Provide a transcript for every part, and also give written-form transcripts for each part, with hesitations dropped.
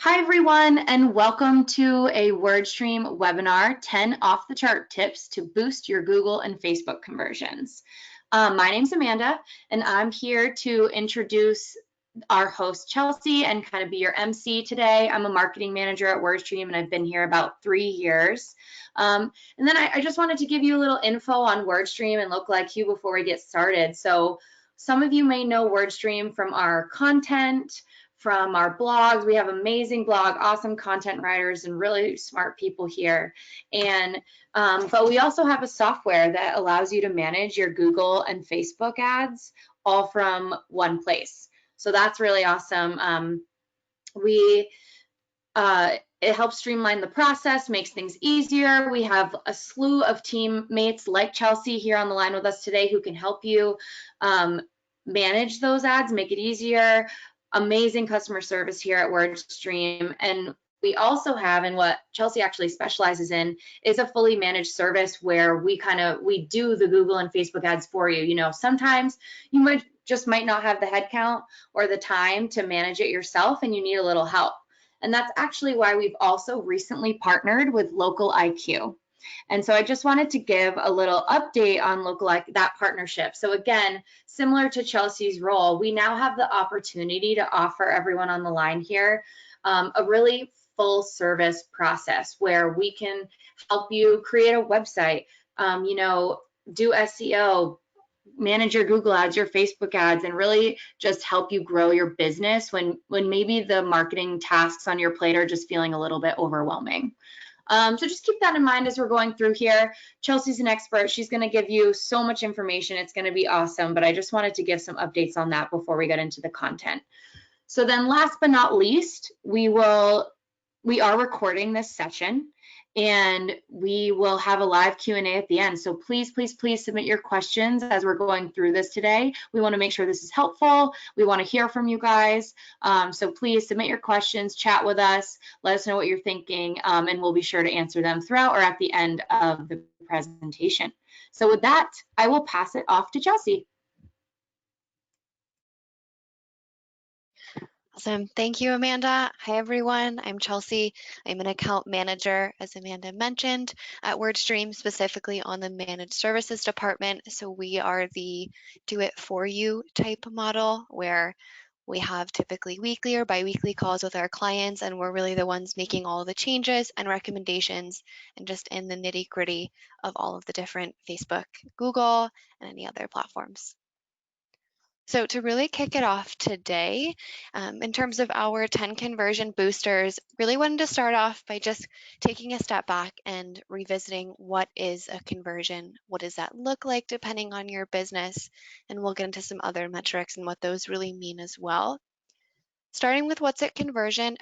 Hi everyone, and welcome to a WordStream webinar, 10 off the chart tips to boost your Google and Facebook conversions. My name's Amanda, and I'm here to introduce our host Chelsea and kind of be your MC today. I'm a marketing manager at WordStream, and I've been here about 3 years. And then I just wanted to give you a little info on WordStream and Lookalike before we get started. So some of you may know WordStream from our content, from our blogs. We have amazing blog, awesome content writers, and really smart people here. And but we also have a software that allows you to manage your Google and Facebook ads all from one place. So that's really awesome. It helps streamline the process, makes things easier. We have a slew of teammates like Chelsea here on the line with us today who can help you manage those ads, make it easier. Amazing customer service here at WordStream. And we also have, and what Chelsea actually specializes in, is a fully managed service where we do the Google and Facebook ads for you. You know, sometimes you might not have the headcount or the time to manage it yourself, and you need a little help. And that's actually why we've also recently partnered with Lookalike. And so I just wanted to give a little update on Lookalike, that partnership. So again, similar to Chelsea's role, we now have the opportunity to offer everyone on the line here a really full service process where we can help you create a website, do SEO, manage your Google ads, your Facebook ads, and really just help you grow your business when maybe the marketing tasks on your plate are just feeling a little bit overwhelming. So just keep that in mind as we're going through here. Chelsea's an expert. She's going to give you so much information. It's going to be awesome, but I just wanted to give some updates on that before we get into the content. So then last but not least, we are recording this session, and we will have a live Q&A at the end. So please, please, please submit your questions as we're going through this today. We want to make sure this is helpful. We want to hear from you guys. So please submit your questions, chat with us, let us know what you're thinking, and we'll be sure to answer them throughout or at the end of the presentation. So with that, I will pass it off to Chelsea. Awesome. Thank you, Amanda. Hi, everyone. I'm Chelsea. I'm an account manager, as Amanda mentioned, at WordStream, specifically on the managed services department. So we are the do-it-for-you type model where we have typically weekly or bi-weekly calls with our clients, and we're really the ones making all the changes and recommendations and just in the nitty-gritty of all of the different Facebook, Google, and any other platforms. So to really kick it off today, in terms of our 10 conversion boosters, really wanted to start off by just taking a step back and revisiting what is a conversion, what does that look like depending on your business, and we'll get into some other metrics and what those really mean as well. Starting with what's a conversion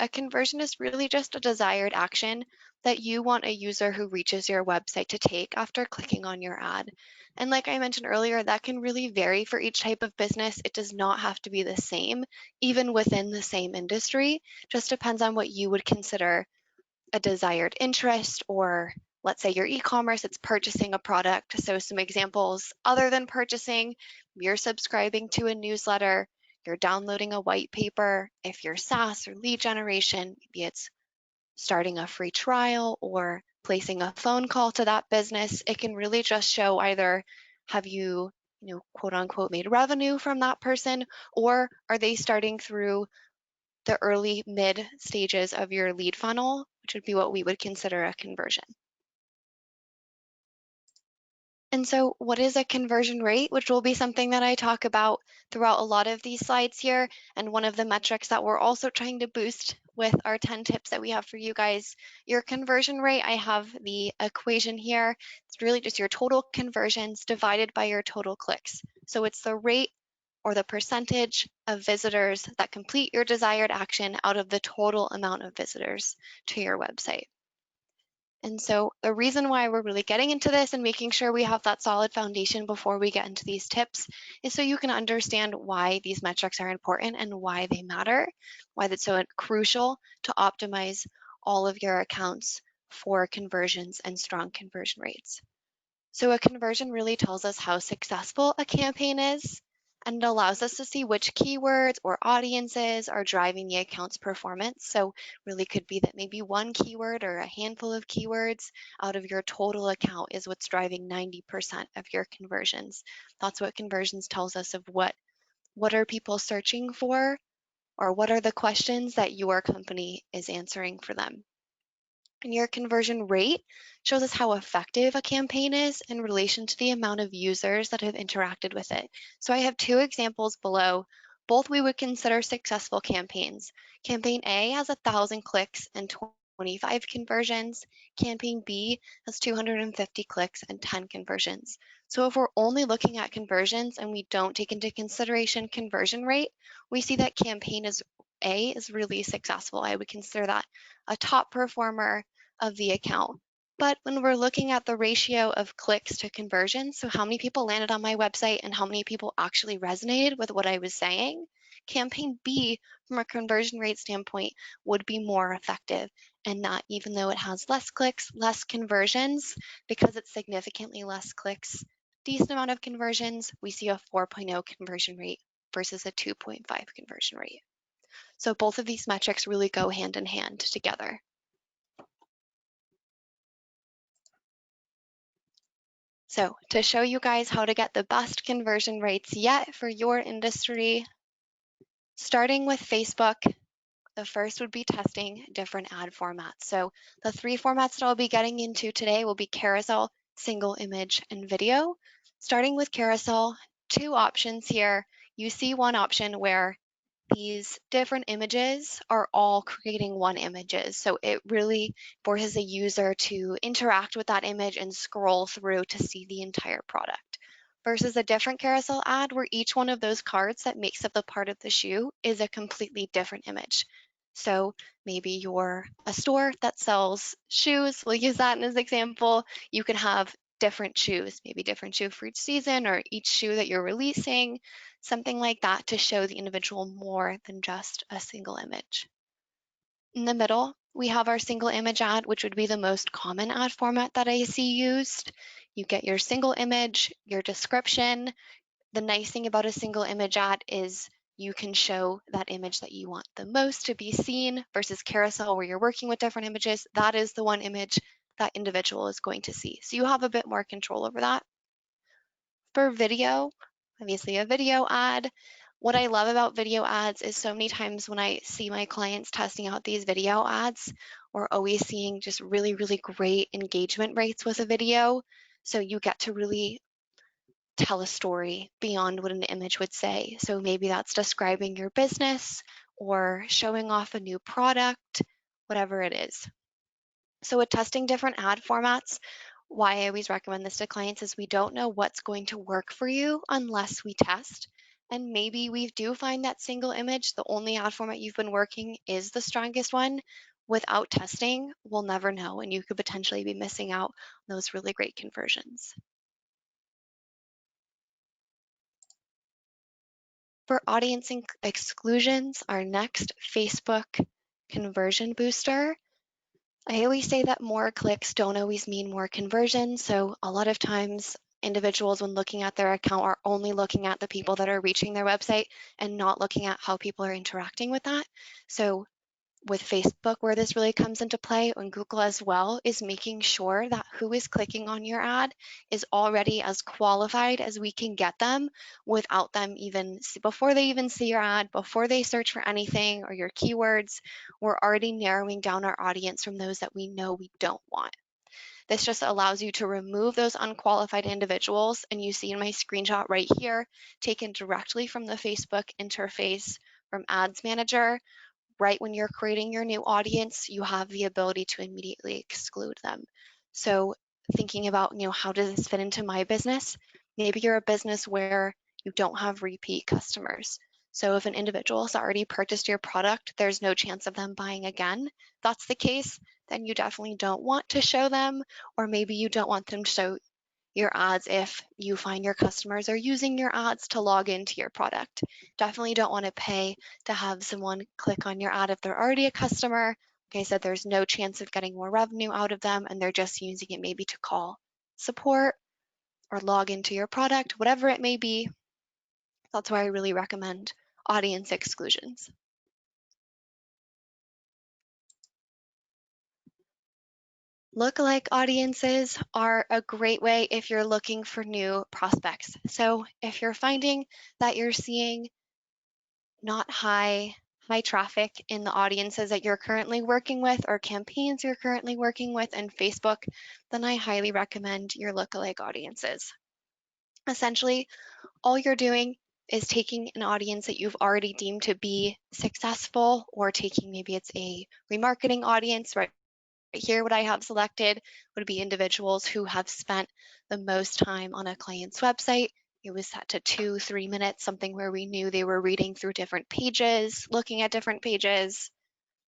is really just a desired action that you want a user who reaches your website to take after clicking on your ad. And like I mentioned earlier, that can really vary for each type of business. It does not have to be the same, even within the same industry. Just depends on what you would consider a desired interest, or let's say your e-commerce, it's purchasing a product. So some examples, other than purchasing, you're subscribing to a newsletter, you're downloading a white paper. If you're SaaS or lead generation, maybe it's starting a free trial or placing a phone call to that business. It can really just show either have you, quote unquote, made revenue from that person, or are they starting through the early mid stages of your lead funnel, which would be what we would consider a conversion. And so what is a conversion rate, which will be something that I talk about throughout a lot of these slides here, and one of the metrics that we're also trying to boost with our 10 tips that we have for you guys. Your conversion rate, I have the equation here. It's really just your total conversions divided by your total clicks. So it's the rate or the percentage of visitors that complete your desired action out of the total amount of visitors to your website. And so the reason why we're really getting into this and making sure we have that solid foundation before we get into these tips is so you can understand why these metrics are important and why they matter, why it's so crucial to optimize all of your accounts for conversions and strong conversion rates. So a conversion really tells us how successful a campaign is. and it allows us to see which keywords or audiences are driving the account's performance. So really could be that maybe one keyword or a handful of keywords out of your total account is what's driving 90% of your conversions. That's what conversions tells us of what are people searching for, or what are the questions that your company is answering for them. And your conversion rate shows us how effective a campaign is in relation to the amount of users that have interacted with it. So I have two examples below. Both we would consider successful campaigns. Campaign A has 1,000 clicks and 25 conversions. Campaign B has 250 clicks and 10 conversions. So if we're only looking at conversions and we don't take into consideration conversion rate, we see that campaign A is really successful. I would consider that a top performer of the account. But when we're looking at the ratio of clicks to conversions, so how many people landed on my website and how many people actually resonated with what I was saying, campaign B, from a conversion rate standpoint, would be more effective. And that, even though it has less clicks, less conversions, because it's significantly less clicks, decent amount of conversions, we see a 4.0 conversion rate versus a 2.5 conversion rate. So both of these metrics really go hand in hand together. So to show you guys how to get the best conversion rates yet for your industry, starting with Facebook, the first would be testing different ad formats. So the three formats that I'll be getting into today will be carousel, single image, and video. Starting with carousel, two options here. You see one option where these different images are all creating one images. So it really forces a user to interact with that image and scroll through to see the entire product. Versus a different carousel ad where each one of those cards that makes up the part of the shoe is a completely different image. So maybe you're a store that sells shoes. We'll use that as an example. You can have different shoes, maybe different shoe for each season or each shoe that you're releasing, something like that to show the individual more than just a single image. In the middle, we have our single image ad, which would be the most common ad format that I see used. You get your single image, your description. The nice thing about a single image ad is you can show that image that you want the most to be seen versus carousel where you're working with different images. That is the one image that individual is going to see. So you have a bit more control over that. For video, obviously a video ad. What I love about video ads is so many times when I see my clients testing out these video ads, we're always seeing just really, really great engagement rates with a video. So you get to really tell a story beyond what an image would say. So maybe that's describing your business or showing off a new product, whatever it is. So with testing different ad formats, why I always recommend this to clients is we don't know what's going to work for you unless we test. And maybe we do find that single image, the only ad format you've been working, is the strongest one. Without testing, we'll never know, and you could potentially be missing out on those really great conversions. For audience exclusions, our next Facebook conversion booster. I always say that more clicks don't always mean more conversions. So a lot of times individuals when looking at their account are only looking at the people that are reaching their website and not looking at how people are interacting with that. So with Facebook, where this really comes into play, and Google as well, is making sure that who is clicking on your ad is already as qualified as we can get them without them even, before they even see your ad, before they search for anything or your keywords, we're already narrowing down our audience from those that we know we don't want. This just allows you to remove those unqualified individuals, and you see in my screenshot right here, taken directly from the Facebook interface from Ads Manager. Right when you're creating your new audience, you have the ability to immediately exclude them. So thinking about, how does this fit into my business? Maybe you're a business where you don't have repeat customers. So if an individual has already purchased your product, there's no chance of them buying again. If that's the case, then you definitely don't want to show them, or maybe you don't want them to show your ads if you find your customers are using your ads to log into your product. Definitely don't want to pay to have someone click on your ad if they're already a customer. Like I said, there's no chance of getting more revenue out of them, and they're just using it maybe to call support or log into your product, whatever it may be. That's why I really recommend audience exclusions. Lookalike audiences are a great way if you're looking for new prospects. So if you're finding that you're seeing not high traffic in the audiences that you're currently working with or campaigns you're currently working with in Facebook, then I highly recommend your lookalike audiences. Essentially, all you're doing is taking an audience that you've already deemed to be successful, or taking, maybe it's a remarketing audience, right? Here, what I have selected would be individuals who have spent the most time on a client's website. It was set to 2-3 minutes, something where we knew they were reading through different pages, looking at different pages.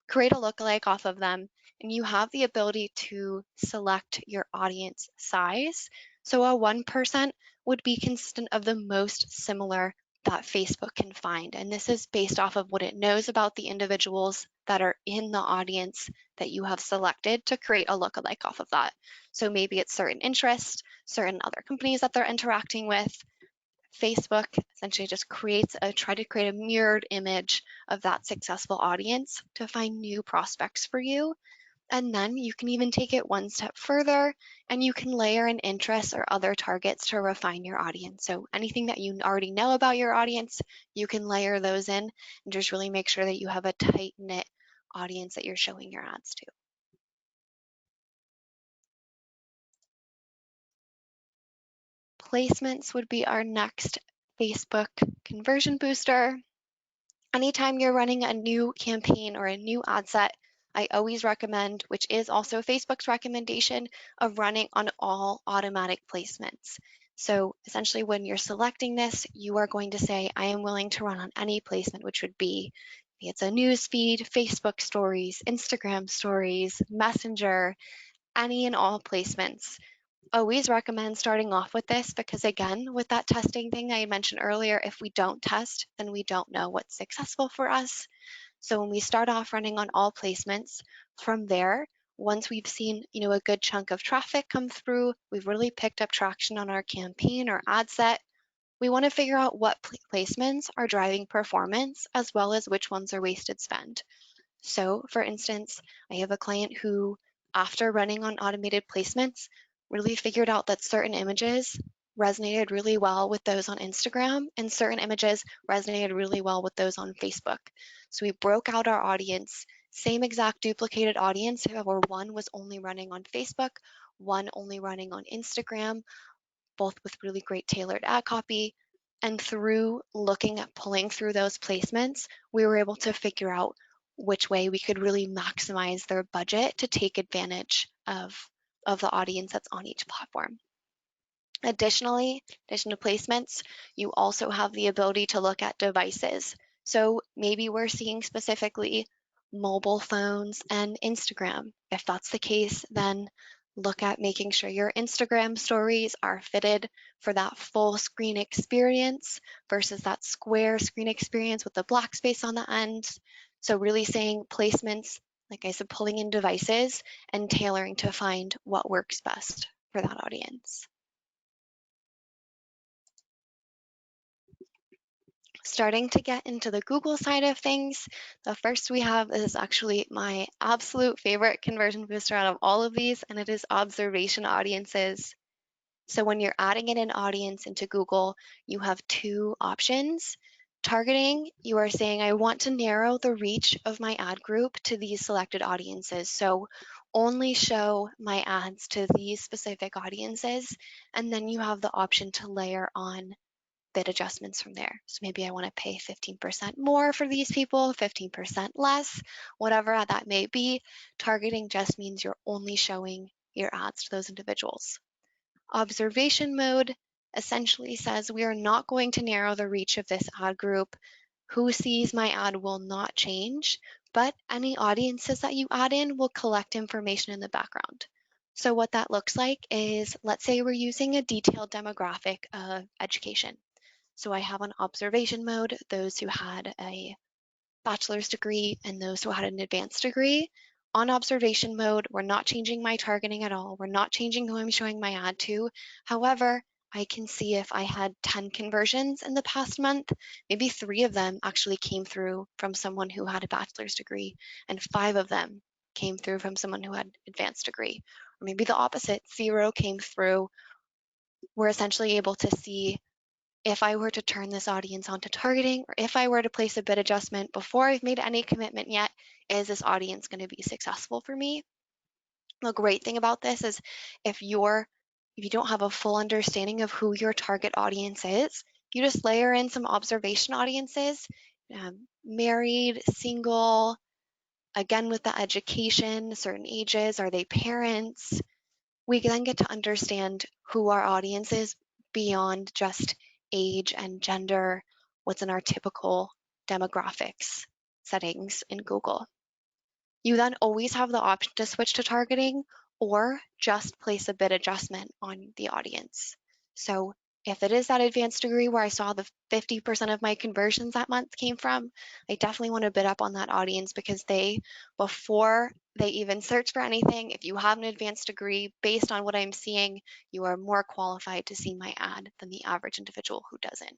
Create a lookalike off of them, and you have the ability to select your audience size. So a 1% would be consistent of the most similar that Facebook can find. And this is based off of what it knows about the individuals that are in the audience that you have selected to create a lookalike off of that. So maybe it's certain interests, certain other companies that they're interacting with. Facebook essentially just try to create a mirrored image of that successful audience to find new prospects for you. And then you can even take it one step further, and you can layer in interests or other targets to refine your audience. So anything that you already know about your audience, you can layer those in and just really make sure that you have a tight-knit audience that you're showing your ads to. Placements would be our next Facebook conversion booster. Anytime you're running a new campaign or a new ad set, I always recommend, which is also Facebook's recommendation, of running on all automatic placements. So essentially, when you're selecting this, you are going to say, I am willing to run on any placement, which would be, maybe it's a news feed, Facebook stories, Instagram stories, Messenger, any and all placements. Always recommend starting off with this because, again, with that testing thing I mentioned earlier, if we don't test, then we don't know what's successful for us. So when we start off running on all placements, from there, once we've seen, a good chunk of traffic come through, we've really picked up traction on our campaign or ad set, we want to figure out what placements are driving performance as well as which ones are wasted spend. So for instance, I have a client who, after running on automated placements, really figured out that certain images resonated really well with those on Instagram and certain images resonated really well with those on Facebook. So we broke out our audience, same exact duplicated audience, however, one was only running on Facebook, one only running on Instagram, both with really great tailored ad copy. And through looking at pulling through those placements, we were able to figure out which way we could really maximize their budget to take advantage of the audience that's on each platform. Additionally, in addition to placements, you also have the ability to look at devices. So maybe we're seeing specifically mobile phones and Instagram. If that's the case, then look at making sure your Instagram stories are fitted for that full screen experience versus that square screen experience with the black space on the end. So really saying placements, like I said, pulling in devices and tailoring to find what works best for that audience. Starting to get into the Google side of things, the first we have is actually my absolute favorite conversion booster out of all of these, and it is observation audiences. So when you're adding in an audience into Google, you have two options. Targeting, you are saying, I want to narrow the reach of my ad group to these selected audiences. So only show my ads to these specific audiences. And then you have the option to layer on bid adjustments from there. So maybe I want to pay 15% more for these people, 15% less, whatever that may be. Targeting just means you're only showing your ads to those individuals. Observation mode essentially says we are not going to narrow the reach of this ad group. Who sees my ad will not change, but any audiences that you add in will collect information in the background. So what that looks like is, let's say we're using a detailed demographic of education. So I have on observation mode those who had a bachelor's degree and those who had an advanced degree. On observation mode, we're not changing my targeting at all. We're not changing who I'm showing my ad to. However, I can see if I had 10 conversions in the past month, maybe 3 of them actually came through from someone who had a bachelor's degree, and 5 of them came through from someone who had advanced degree. Or maybe the opposite, 0 came through. We're essentially able to see if I were to turn this audience onto targeting, or if I were to place a bid adjustment before I've made any commitment yet, is this audience going to be successful for me? The great thing about this is if you don't have a full understanding of who your target audience is, you just layer in some observation audiences, married, single, again with the education, certain ages, are they parents? We then get to understand who our audience is beyond just age and gender, what's in our typical demographics settings in Google. You then always have the option to switch to targeting or just place a bid adjustment on the audience. So if it is that advanced degree where I saw the 50% of my conversions that month came from, I definitely want to bid up on that audience because before they even search for anything, if you have an advanced degree, based on what I'm seeing, you are more qualified to see my ad than the average individual who doesn't.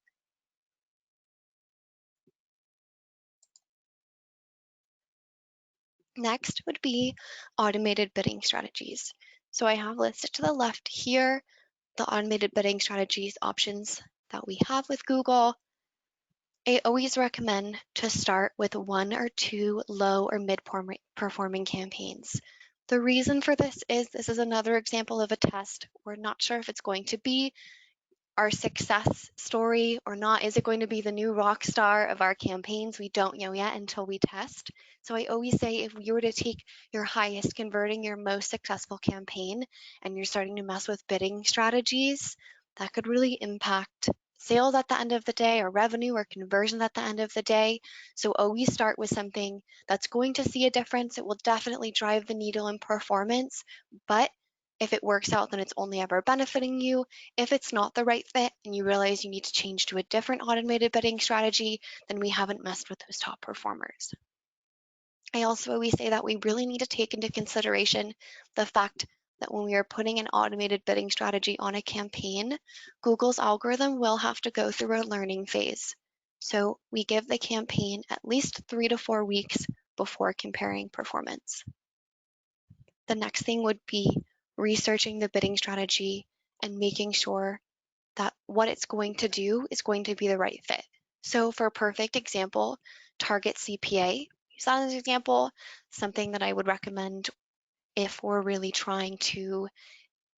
Next would be automated bidding strategies. So I have listed to the left here the automated bidding strategies options that we have with Google. I always recommend to start with 1 or 2 low or mid-performing campaigns. The reason for this is another example of a test. We're not sure if it's going to be our success story or not. Is it going to be the new rock star of our campaigns? We don't know yet until we test. So I always say if you were to take your highest converting, your most successful campaign, and you're starting to mess with bidding strategies, that could really impact sales at the end of the day, or revenue or conversions at the end of the day. So always start with something that's going to see a difference. It will definitely drive the needle in performance, but if it works out, then it's only ever benefiting you. If it's not the right fit and you realize you need to change to a different automated bidding strategy, then we haven't messed with those top performers. I also always say that we really need to take into consideration the fact that when we are putting an automated bidding strategy on a campaign, Google's algorithm will have to go through a learning phase. So we give the campaign at least 3 to 4 weeks before comparing performance. The next thing would be researching the bidding strategy and making sure that what it's going to do is going to be the right fit. So for a perfect example, target CPA, use that as an example, something that I would recommend if we're really trying to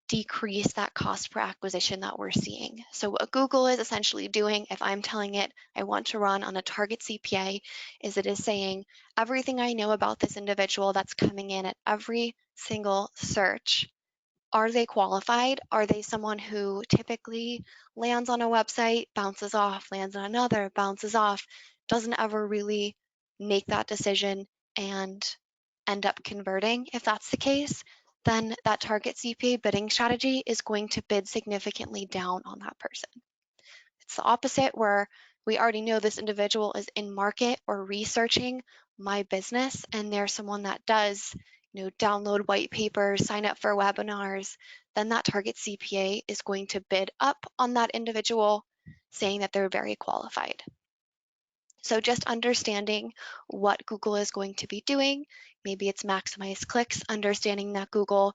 decrease that cost per acquisition that we're seeing. So what Google is essentially doing, if I'm telling it I want to run on a target CPA, is it is saying everything I know about this individual that's coming in at every single search. Are they qualified? Are they someone who typically lands on a website, bounces off, lands on another, bounces off, doesn't ever really make that decision and end up converting? If that's the case, then that target CPA bidding strategy is going to bid significantly down on that person. It's the opposite where we already know this individual is in market or researching my business, and they're someone that does download white papers, sign up for webinars, then that target CPA is going to bid up on that individual, saying that they're very qualified. So just understanding what Google is going to be doing, maybe it's maximize clicks, understanding that Google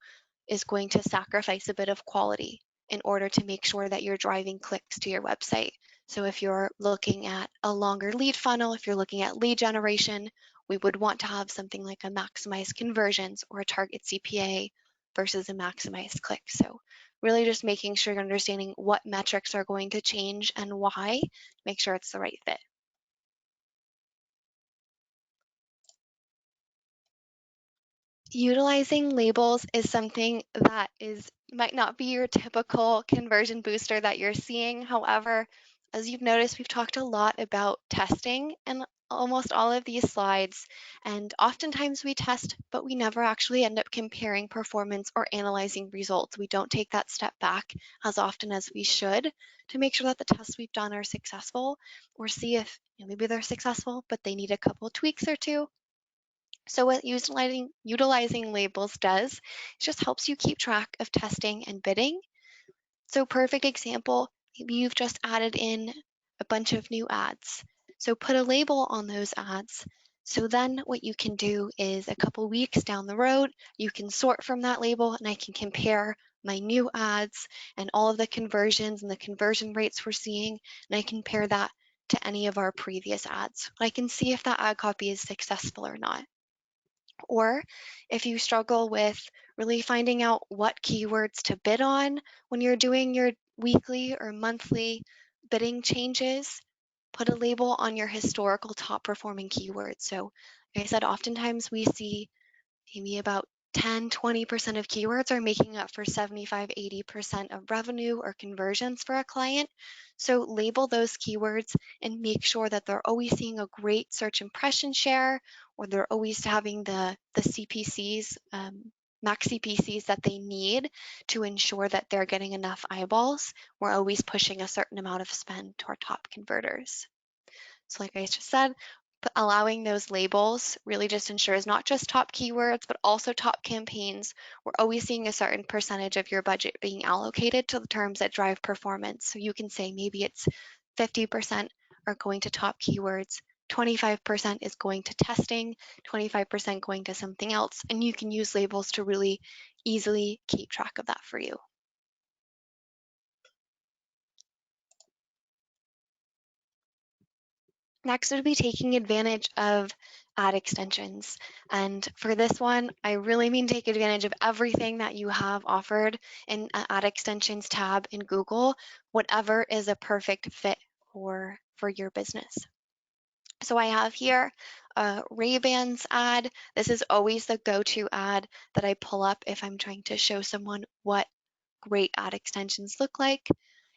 is going to sacrifice a bit of quality in order to make sure that you're driving clicks to your website. So if you're looking at a longer lead funnel, if you're looking at lead generation, we would want to have something like a maximize conversions or a target CPA versus a maximize click. So really just making sure you're understanding what metrics are going to change and why, make sure it's the right fit. Utilizing labels is something that might not be your typical conversion booster that you're seeing. However, as you've noticed, we've talked a lot about testing in almost all of these slides, and oftentimes we test, but we never actually end up comparing performance or analyzing results. We don't take that step back as often as we should to make sure that the tests we've done are successful, or see if maybe they're successful, but they need a couple tweaks or two. So what utilizing labels does, it just helps you keep track of testing and bidding. So perfect example, maybe you've just added in a bunch of new ads. So put a label on those ads. So then what you can do is a couple weeks down the road, you can sort from that label and I can compare my new ads and all of the conversions and the conversion rates we're seeing, and I can compare that to any of our previous ads. I can see if that ad copy is successful or not. Or if you struggle with really finding out what keywords to bid on when you're doing your weekly or monthly bidding changes, put a label on your historical top performing keywords. So, like I said, oftentimes we see maybe about 10, 20% of keywords are making up for 75, 80% of revenue or conversions for a client. So label those keywords and make sure that they're always seeing a great search impression share, or they're always having the CPCs, max CPCs that they need to ensure that they're getting enough eyeballs. We're always pushing a certain amount of spend to our top converters. So like I just said, allowing those labels really just ensures not just top keywords, but also top campaigns. We're always seeing a certain percentage of your budget being allocated to the terms that drive performance. So you can say maybe it's 50% are going to top keywords, 25% is going to testing, 25% going to something else, and you can use labels to really easily keep track of that for you. Next would be taking advantage of ad extensions. And for this one, I really mean take advantage of everything that you have offered in an ad extensions tab in Google, whatever is a perfect fit for your business. So I have here a Ray-Bans ad. This is always the go-to ad that I pull up if I'm trying to show someone what great ad extensions look like.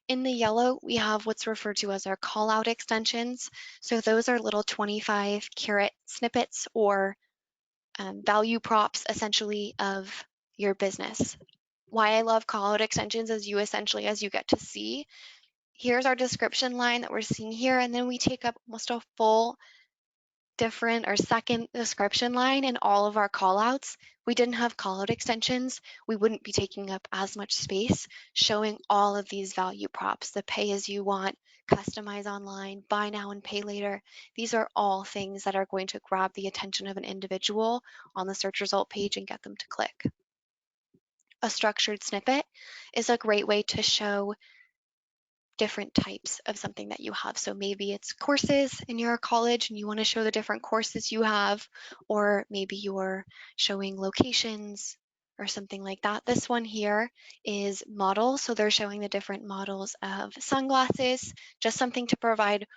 In the yellow, we have what's referred to as our call-out extensions. So those are little 25 carat snippets or value props, essentially, of your business. Why I love call-out extensions is as you get to see, here's our description line that we're seeing here, and then we take up almost a full different or second description line in all of our callouts. We didn't have callout extensions, we wouldn't be taking up as much space showing all of these value props, the pay as you want, customize online, buy now and pay later. These are all things that are going to grab the attention of an individual on the search result page and get them to click. A structured snippet is a great way to show different types of something that you have. So maybe it's courses in your college and you want to show the different courses you have, or maybe you're showing locations or something like that. This one here is models. So they're showing the different models of sunglasses, just something to provide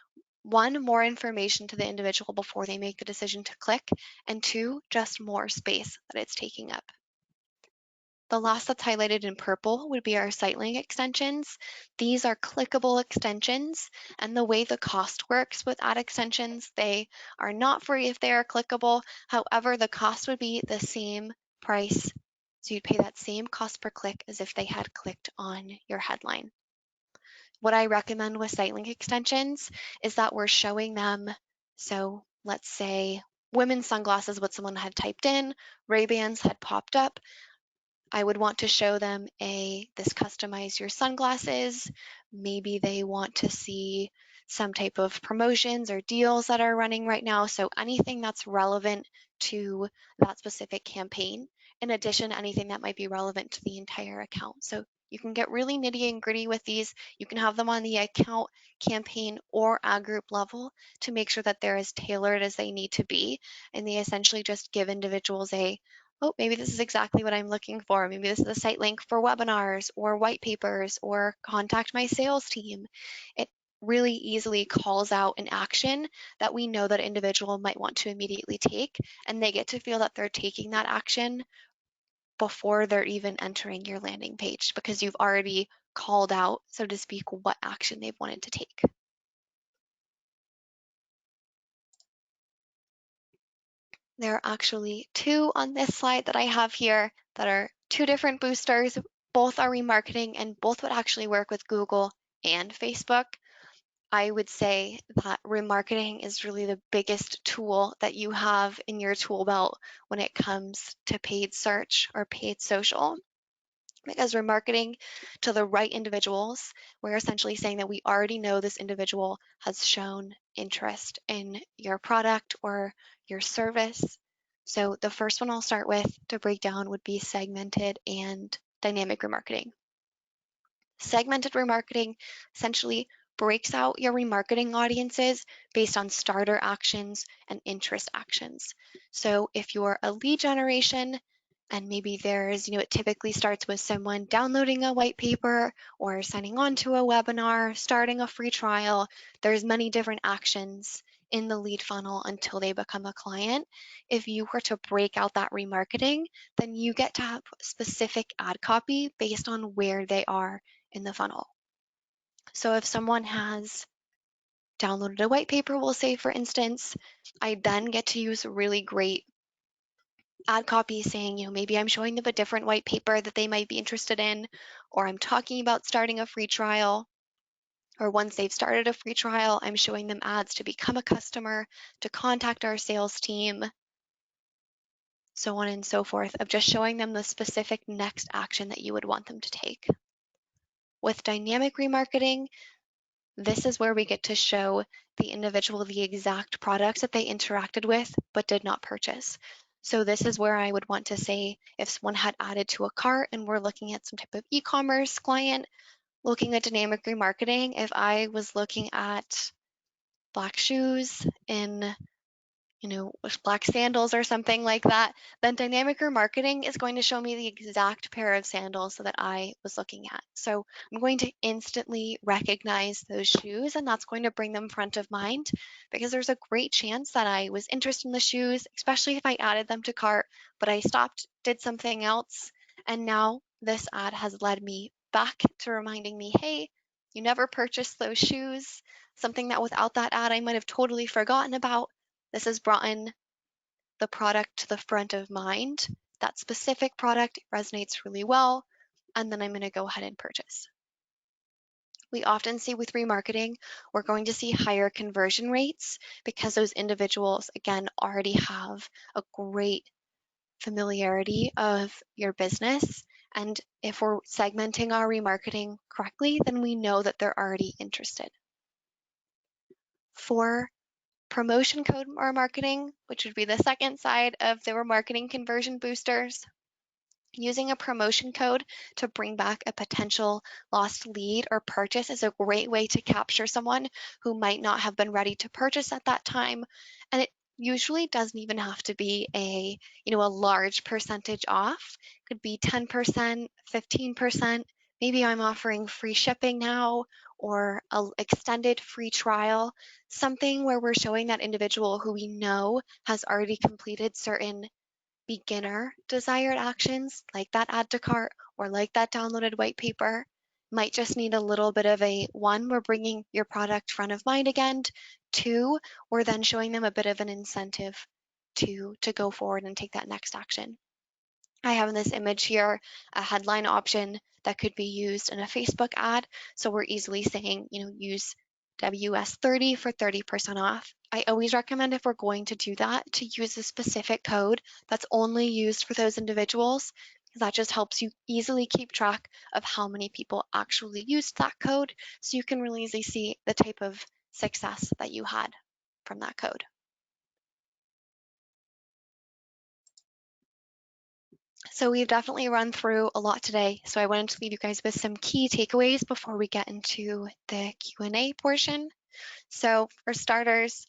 one, more information to the individual before they make the decision to click, and two, just more space that it's taking up. The last that's highlighted in purple would be our site link extensions. These are clickable extensions, and the way the cost works with ad extensions, they are not free if they are clickable. However, the cost would be the same price. So you'd pay that same cost per click as if they had clicked on your headline. What I recommend with site link extensions is that we're showing them, so let's say women's sunglasses, what someone had typed in, Ray-Bans had popped up. I would want to show them this customize your sunglasses. Maybe they want to see some type of promotions or deals that are running right now. So anything that's relevant to that specific campaign. In addition, anything that might be relevant to the entire account. So you can get really nitty and gritty with these. You can have them on the account, campaign, or ad group level to make sure that they're as tailored as they need to be. And they essentially just give individuals oh, maybe this is exactly what I'm looking for. Maybe this is a site link for webinars or white papers or contact my sales team. It really easily calls out an action that we know that individual might want to immediately take, and they get to feel that they're taking that action before they're even entering your landing page because you've already called out, so to speak, what action they've wanted to take. There are actually two on this slide that I have here that are two different boosters. Both are remarketing and both would actually work with Google and Facebook. I would say that remarketing is really the biggest tool that you have in your tool belt when it comes to paid search or paid social. Because we're marketing to the right individuals, we're essentially saying that we already know this individual has shown interest in your product or your service. So the first one I'll start with to break down would be segmented and dynamic remarketing. Segmented remarketing essentially breaks out your remarketing audiences based on starter actions and interest actions. So if you're a lead generation, and maybe there's, it typically starts with someone downloading a white paper or signing on to a webinar, starting a free trial. There's many different actions in the lead funnel until they become a client. If you were to break out that remarketing, then you get to have specific ad copy based on where they are in the funnel. So if someone has downloaded a white paper, we'll say, for instance, I then get to use really great ad copy saying, maybe I'm showing them a different white paper that they might be interested in, or I'm talking about starting a free trial, or once they've started a free trial, I'm showing them ads to become a customer, to contact our sales team, so on and so forth, of just showing them the specific next action that you would want them to take. With dynamic remarketing, this is where we get to show the individual the exact products that they interacted with but did not purchase. So this is where I would want to say if someone had added to a cart and we're looking at some type of e-commerce client, looking at dynamic remarketing, if I was looking at black shoes in with black sandals or something like that, then dynamic remarketing is going to show me the exact pair of sandals that I was looking at. So I'm going to instantly recognize those shoes, and that's going to bring them front of mind because there's a great chance that I was interested in the shoes, especially if I added them to cart, but I stopped, did something else, and now this ad has led me back to reminding me, hey, you never purchased those shoes, something that without that ad I might have totally forgotten about. This has brought in the product to the front of mind. That specific product resonates really well, and then I'm going to go ahead and purchase. We often see with remarketing, we're going to see higher conversion rates because those individuals, again, already have a great familiarity of your business. And if we're segmenting our remarketing correctly, then we know that they're already interested. For promotion code remarketing, which would be the second side of the remarketing conversion boosters. Using a promotion code to bring back a potential lost lead or purchase is a great way to capture someone who might not have been ready to purchase at that time. And it usually doesn't even have to be a large percentage off. It could be 10%, 15%. Maybe I'm offering free shipping now or an extended free trial, something where we're showing that individual who we know has already completed certain beginner desired actions like that add to cart or like that downloaded white paper might just need a little bit of a one, we're bringing your product front of mind again. Two, we're then showing them a bit of an incentive to go forward and take that next action. I have in this image here a headline option that could be used in a Facebook ad. So we're easily saying, use WS30 for 30% off. I always recommend if we're going to do that to use a specific code that's only used for those individuals. That just helps you easily keep track of how many people actually used that code so you can really easily see the type of success that you had from that code. So we've definitely run through a lot today. So I wanted to leave you guys with some key takeaways before we get into the Q&A portion. So for starters,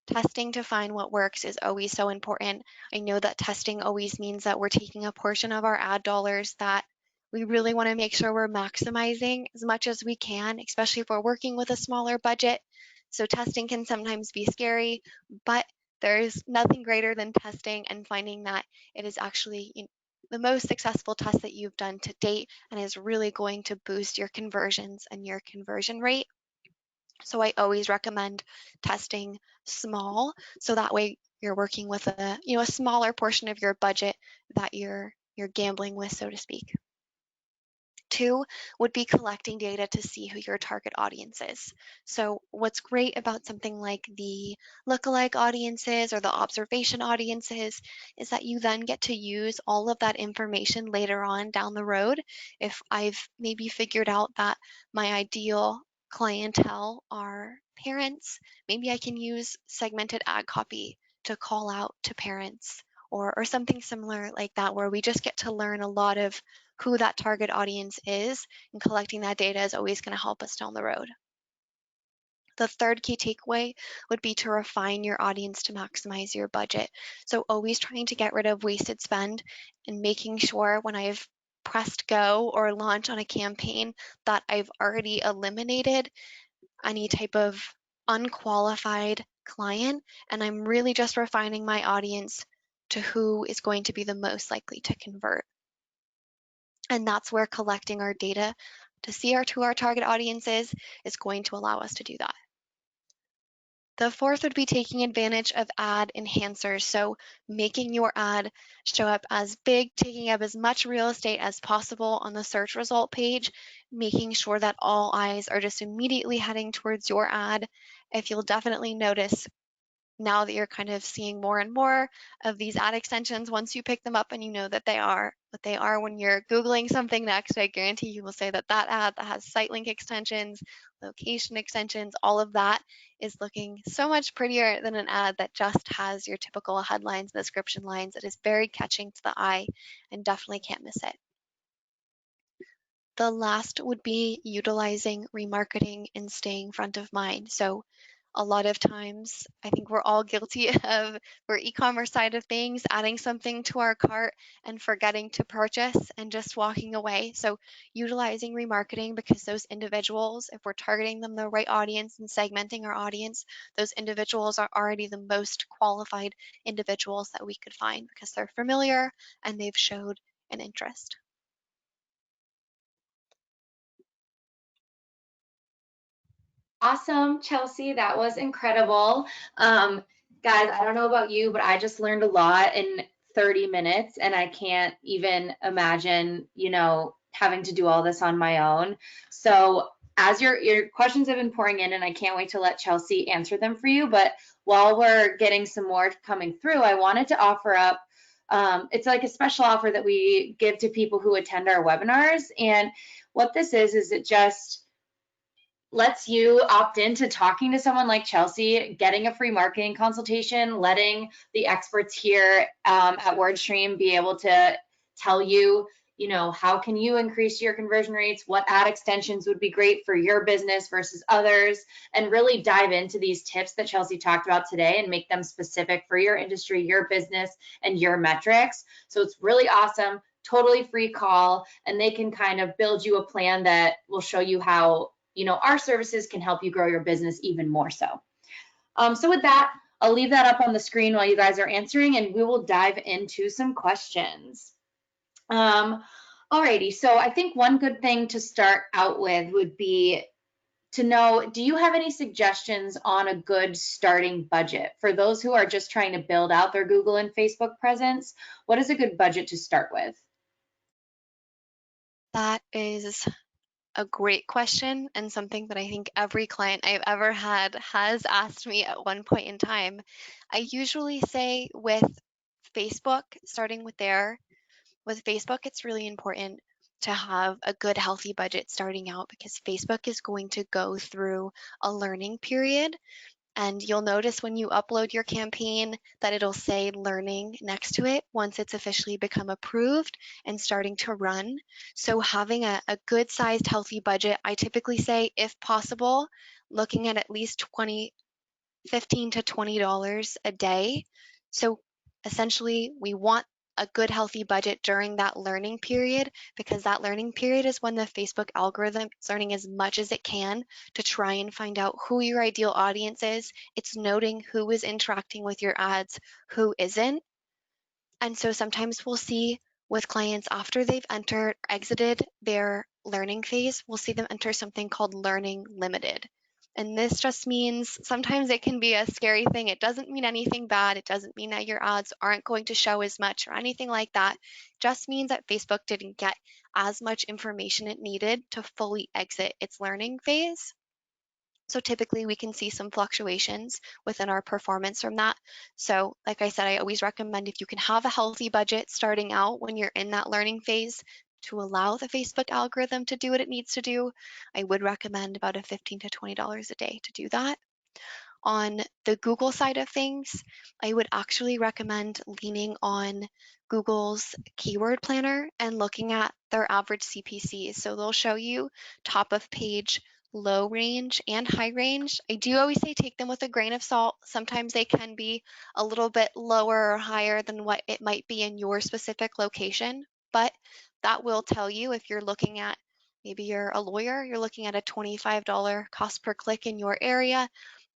testing to find what works is always so important. I know that testing always means that we're taking a portion of our ad dollars that we really want to make sure we're maximizing as much as we can, especially if we're working with a smaller budget. So testing can sometimes be scary, but there's nothing greater than testing and finding that it is actually the most successful test that you've done to date and is really going to boost your conversions and your conversion rate. So I always recommend testing small, so that way you're working with a smaller portion of your budget that you're gambling with, so to speak. Two would be collecting data to see who your target audience is. So what's great about something like the lookalike audiences or the observation audiences is that you then get to use all of that information later on down the road. If I've maybe figured out that my ideal clientele are parents, maybe I can use segmented ad copy to call out to parents or something similar like that, where we just get to learn a lot of who that target audience is, and collecting that data is always going to help us down the road. The third key takeaway would be to refine your audience to maximize your budget. So always trying to get rid of wasted spend and making sure when I've pressed go or launch on a campaign that I've already eliminated any type of unqualified client, and I'm really just refining my audience to who is going to be the most likely to convert. And that's where collecting our data to see who our target audience is going to allow us to do that. The fourth would be taking advantage of ad enhancers. So making your ad show up as big, taking up as much real estate as possible on the search result page, making sure that all eyes are just immediately heading towards your ad. If you'll definitely notice now that you're kind of seeing more and more of these ad extensions, once you pick them up and you know that they are what they are when you're Googling something next, I guarantee you will say that that ad that has site link extensions, location extensions, all of that is looking so much prettier than an ad that just has your typical headlines and description lines. It is very catching to the eye and definitely can't miss it. The last would be utilizing remarketing and staying front of mind. So a lot of times, I think we're all guilty of, for e-commerce side of things, adding something to our cart and forgetting to purchase and just walking away. So utilizing remarketing, because those individuals, if we're targeting them the right audience and segmenting our audience, those individuals are already the most qualified individuals that we could find because they're familiar and they've showed an interest. Awesome, Chelsea. That was incredible. Guys, I don't know about you, but I just learned a lot in 30 minutes, and I can't even imagine, having to do all this on my own. So, as your questions have been pouring in, and I can't wait to let Chelsea answer them for you. But while we're getting some more coming through, I wanted to offer up. It's like a special offer that we give to people who attend our webinars, and what this is it just lets you opt into talking to someone like Chelsea, getting a free marketing consultation, letting the experts here at WordStream be able to tell you, how can you increase your conversion rates, what ad extensions would be great for your business versus others, and really dive into these tips that Chelsea talked about today and make them specific for your industry, your business, and your metrics. So it's really awesome, totally free call, and they can kind of build you a plan that will show you how our services can help you grow your business even more so. So with that, I'll leave that up on the screen while you guys are answering, and we will dive into some questions. Alrighty, so I think one good thing to start out with would be to know, do you have any suggestions on a good starting budget? For those who are just trying to build out their Google and Facebook presence, what is a good budget to start with? That is a great question and something that I think every client I've ever had has asked me at one point in time. I usually say with Facebook, starting with Facebook, it's really important to have a good, healthy budget starting out because Facebook is going to go through a learning period. And you'll notice when you upload your campaign that it'll say learning next to it once it's officially become approved and starting to run. So having a good sized healthy budget, I typically say, if possible, looking at least $15 to $20 a day. So essentially we want a good healthy budget during that learning period because that learning period is when the Facebook algorithm is learning as much as it can to try and find out who your ideal audience is. It's noting who is interacting with your ads, who isn't. And so sometimes we'll see with clients after they've exited their learning phase, we'll see them enter something called learning limited. And this just means sometimes it can be a scary thing. It doesn't mean anything bad. It doesn't mean that your ads aren't going to show as much or anything like that. It just means that Facebook didn't get as much information it needed to fully exit its learning phase. So typically we can see some fluctuations within our performance from that. So like I said, I always recommend if you can have a healthy budget starting out when you're in that learning phase to allow the Facebook algorithm to do what it needs to do, I would recommend about a $15 to $20 a day to do that. On the Google side of things, I would actually recommend leaning on Google's keyword planner and looking at their average CPCs. So they'll show you top of page, low range, and high range. I do always say take them with a grain of salt. Sometimes they can be a little bit lower or higher than what it might be in your specific location, but that will tell you if you're looking at, maybe you're a lawyer, you're looking at a $25 cost per click in your area,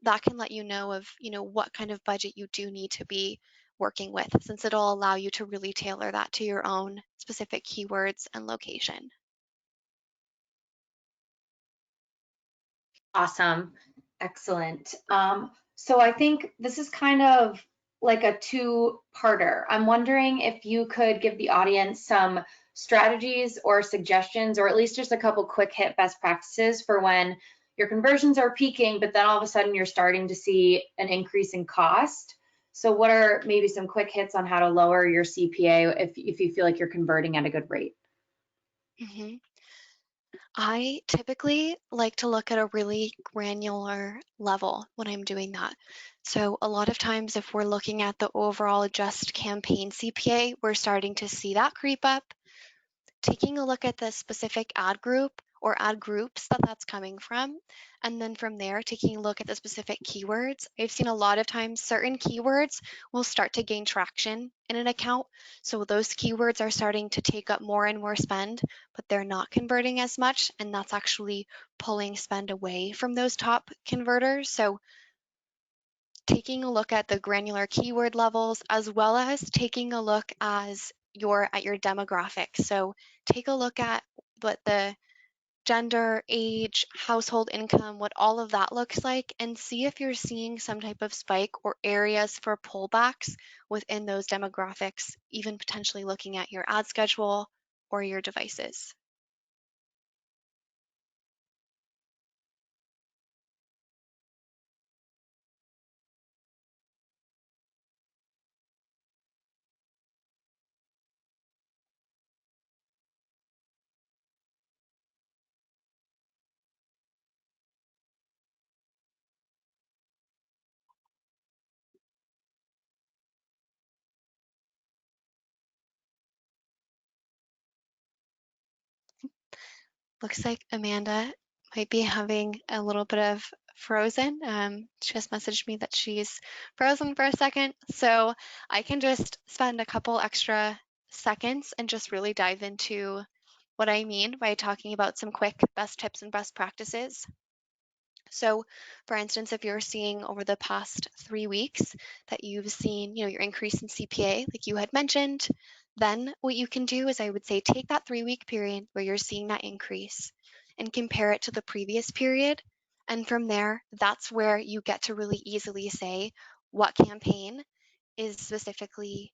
that can let you know of, what kind of budget you do need to be working with, since it'll allow you to really tailor that to your own specific keywords and location. Awesome. Excellent. So I think this is kind of like a two-parter. I'm wondering if you could give the audience some strategies or suggestions, or at least just a couple quick hit best practices for when your conversions are peaking, but then all of a sudden you're starting to see an increase in cost. So what are maybe some quick hits on how to lower your CPA if you feel like you're converting at a good rate? Mhm. I typically like to look at a really granular level when I'm doing that. So a lot of times if we're looking at the overall just campaign CPA, we're starting to see that creep up. Taking a look at the specific ad group or ad groups that that's coming from, and then from there taking a look at the specific keywords. I've seen a lot of times certain keywords will start to gain traction in an account, so those keywords are starting to take up more and more spend, but they're not converting as much, and that's actually pulling spend away from those top converters. So taking a look at the granular keyword levels, as well as taking a look as your demographics. So take a look at what the gender, age, household income, what all of that looks like, and see if you're seeing some type of spike or areas for pullbacks within those demographics, even potentially looking at your ad schedule or your devices. Looks like Amanda might be having a little bit of frozen. She just messaged me that she's frozen for a second. So I can just spend a couple extra seconds and just really dive into what I mean by talking about some quick best tips and best practices. So for instance, if you're seeing over the past 3 weeks that you've seen, your increase in CPA, like you had mentioned, then what you can do is I would say take that 3 week period where you're seeing that increase and compare it to the previous period. And from there, that's where you get to really easily say what campaign is specifically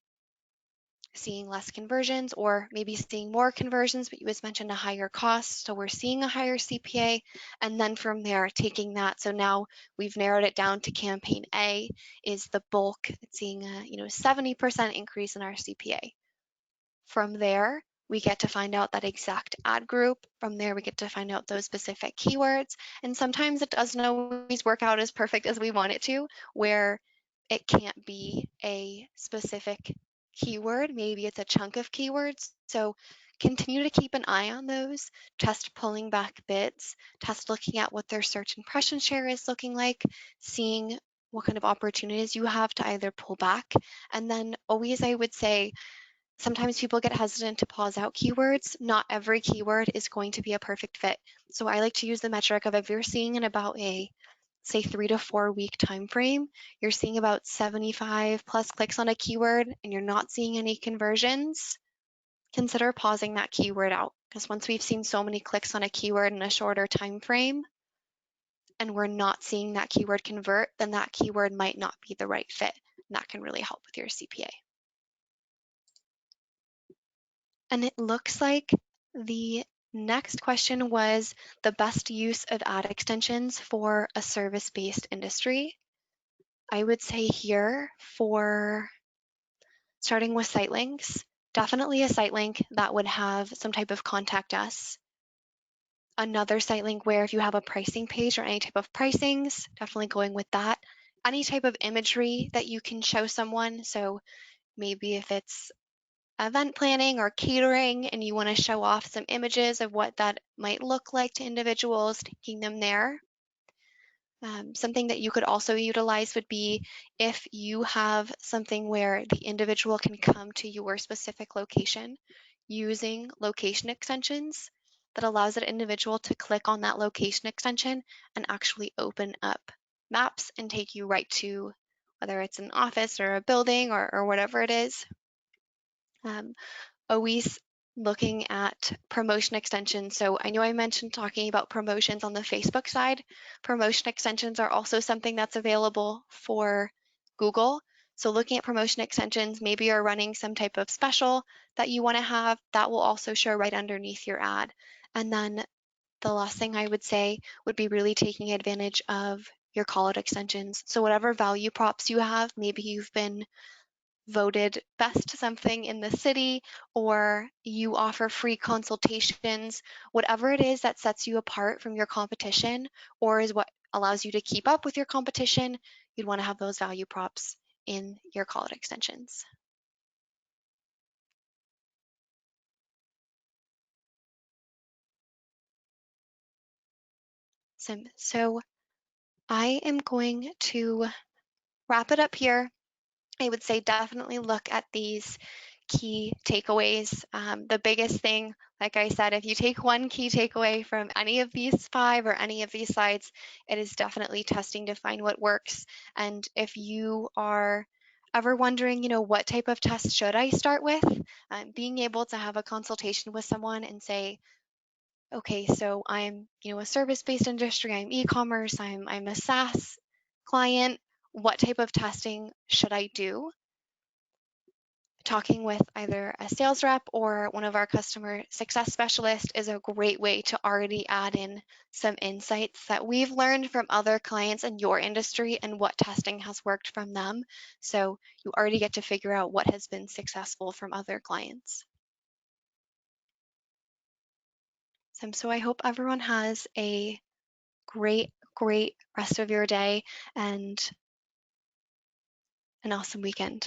seeing less conversions, or maybe seeing more conversions, but you just mentioned a higher cost. So we're seeing a higher CPA. And then from there, taking that. So now we've narrowed it down to campaign A is the bulk. It's seeing a 70% increase in our CPA. From there, we get to find out that exact ad group. From there, we get to find out those specific keywords. And sometimes it doesn't always work out as perfect as we want it to, where it can't be a specific keyword. Maybe it's a chunk of keywords. So continue to keep an eye on those, test pulling back bids, test looking at what their search impression share is looking like, seeing what kind of opportunities you have to either pull back. And then always, I would say, sometimes people get hesitant to pause out keywords. Not every keyword is going to be a perfect fit. So I like to use the metric of if you're seeing in about a, say, 3 to 4 week time frame, you're seeing about 75 plus clicks on a keyword and you're not seeing any conversions, consider pausing that keyword out. Because once we've seen so many clicks on a keyword in a shorter time frame, and we're not seeing that keyword convert, then that keyword might not be the right fit. And that can really help with your CPA. And it looks like the next question was the best use of ad extensions for a service-based industry. I would say here for starting with site links, definitely a site link that would have some type of contact us. Another site link where if you have a pricing page or any type of pricings, definitely going with that. Any type of imagery that you can show someone. So maybe if it's event planning or catering and you want to show off some images of what that might look like to individuals, taking them there. Something that you could also utilize would be if you have something where the individual can come to your specific location using location extensions that allows that individual to click on that location extension and actually open up maps and take you right to whether it's an office or a building or whatever it is. Always looking at promotion extensions. So I know I mentioned talking about promotions on the Facebook side. Promotion extensions are also something that's available for Google. So looking at promotion extensions, maybe you're running some type of special that you want to have, that will also show right underneath your ad. And then the last thing I would say would be really taking advantage of your call out extensions. So whatever value props you have, maybe you've been voted best something in the city, or you offer free consultations, whatever it is that sets you apart from your competition or is what allows you to keep up with your competition, you'd want to have those value props in your call out extensions. So I am going to wrap it up here. I would say definitely look at these key takeaways. The biggest thing, like I said, if you take one key takeaway from any of these 5 or any of these slides, it is definitely testing to find what works. And if you are ever wondering, what type of test should I start with, being able to have a consultation with someone and say, okay, so I'm, a service-based industry, I'm e-commerce, I'm a SaaS client, what type of testing should I do? Talking with either a sales rep or one of our customer success specialists is a great way to already add in some insights that we've learned from other clients in your industry and what testing has worked from them. So you already get to figure out what has been successful from other clients. So I hope everyone has a great rest of your day and an awesome weekend.